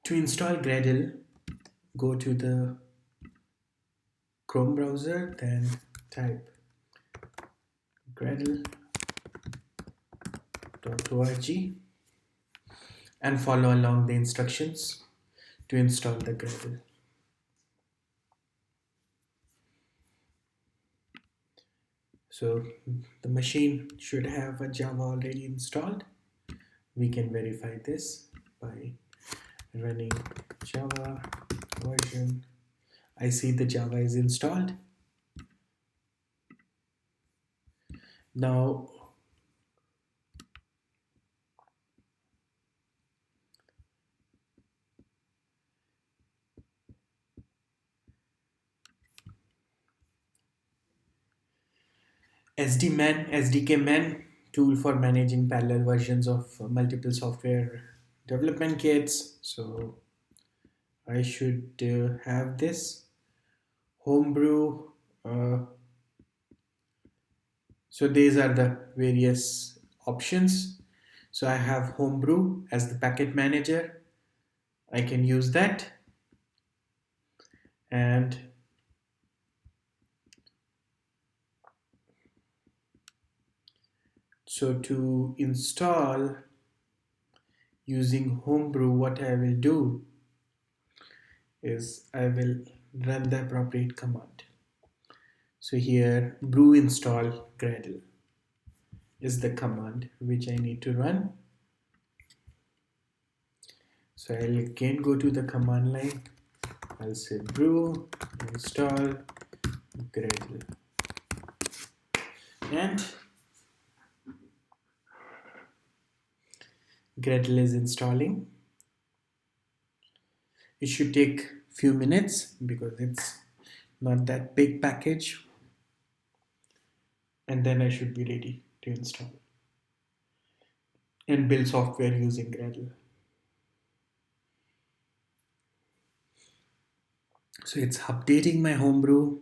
To install Gradle, go to the Chrome browser, then type gradle.org and follow along the instructions to install the Gradle. So the machine should have a Java already installed. We can verify this by running Java version. I see the Java is installed. Now SDKman tool for managing parallel versions of multiple software development kits. So I should have this Homebrew. So these are the various options. So I have Homebrew as the package manager. I can use that. And so to install using Homebrew, what I will do is I will run the appropriate command. So here brew install Gradle is the command which I need to run. So I'll again go to the command line. I'll say brew install Gradle, and Gradle is installing. It should take few minutes because it's not that big package, and then I should be ready to install and build software using Gradle. So it's updating my Homebrew.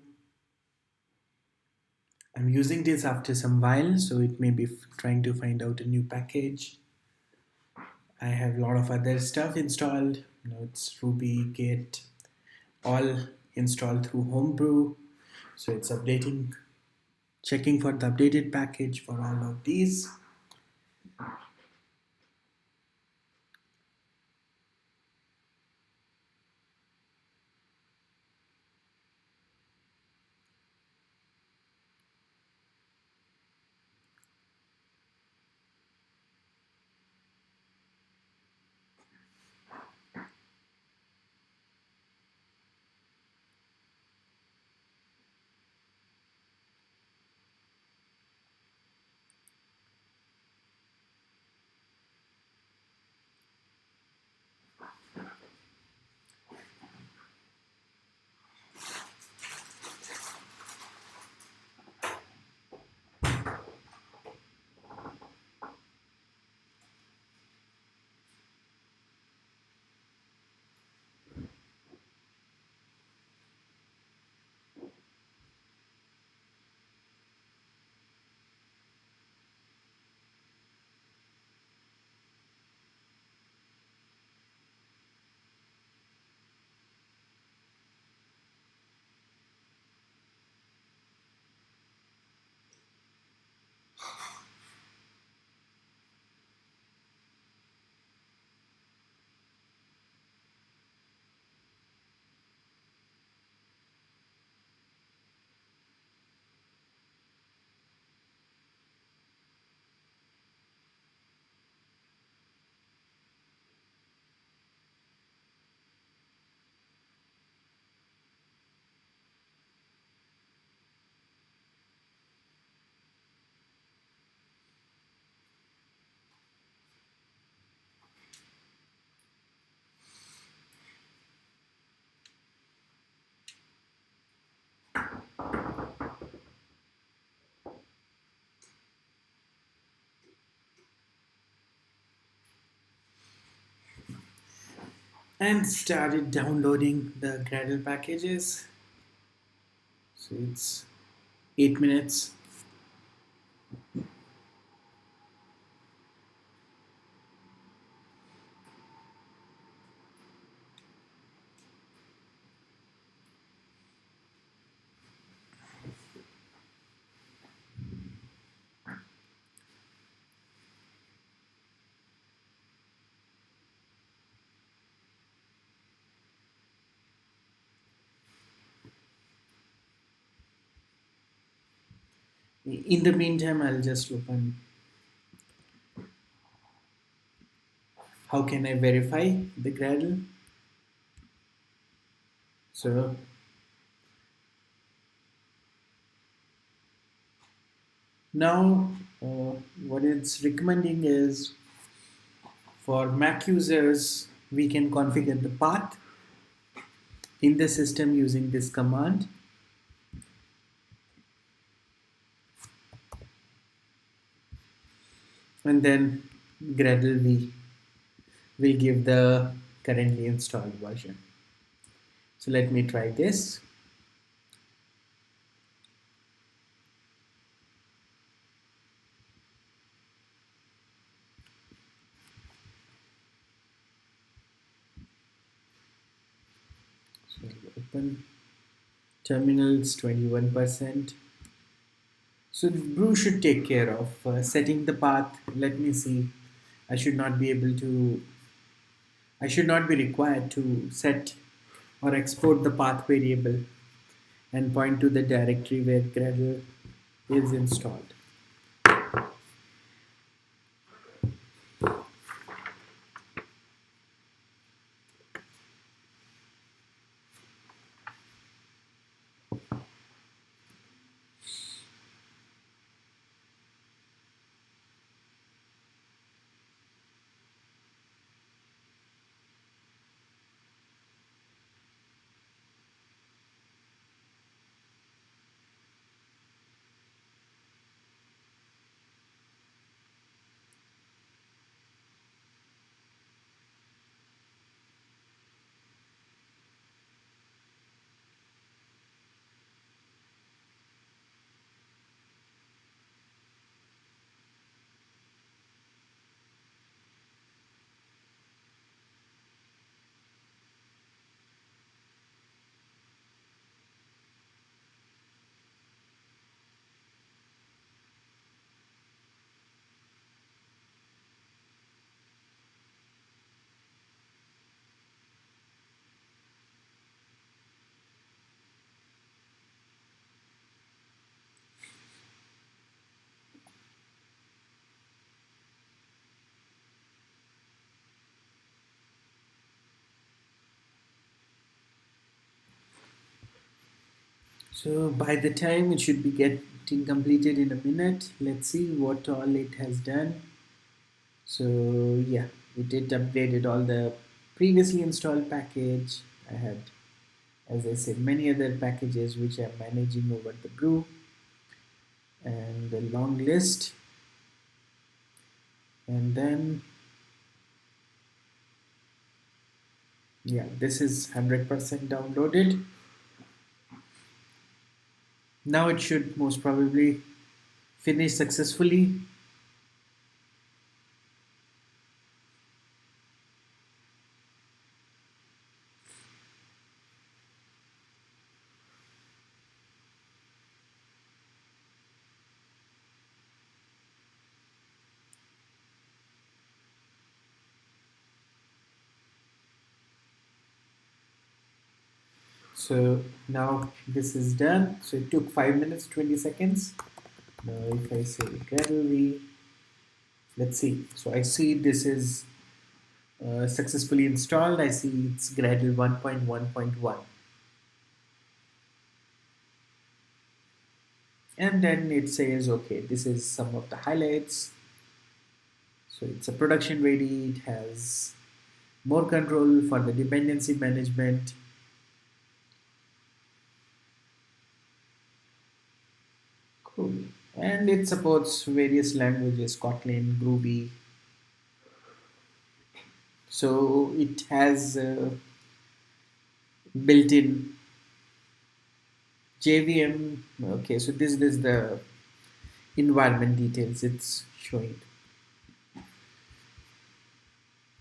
I'm using this after some while, so it may be trying to find out a new package. I have a lot of other stuff installed. It's Ruby, Git, all installed through Homebrew. So it's updating, checking for the updated package for all of these. And started downloading the Gradle packages. So it's 8 minutes. In the meantime, I'll just open. How can I verify the Gradle? So now, what it's recommending is for Mac users, we can configure the path in the system using this command. And then Gradle we will give the currently installed version. So let me try this. So open terminals 21%. So Brew should take care of setting the path. Let me see. I should not be able to, I should not be required to set or export the path variable and point to the directory where Gradle is installed. So by the time it should be getting completed in a minute, let's see what all it has done. So yeah, it did updated all the previously installed package. I had, as I said, many other packages which I'm managing over the Brew and the long list. And then yeah, this is 100% downloaded. Now it should most probably finish successfully. So now this is done. So it took 5 minutes 20 seconds. Now if I say Gradle, let's see. So I see this is successfully installed. I see it's Gradle 1.1.1. And then it says, okay, this is some of the highlights. So it's a production ready. It has more control for the dependency management. Cool. And it supports various languages, Kotlin, Groovy. So it has built-in JVM. Okay, so this is the environment details it's showing.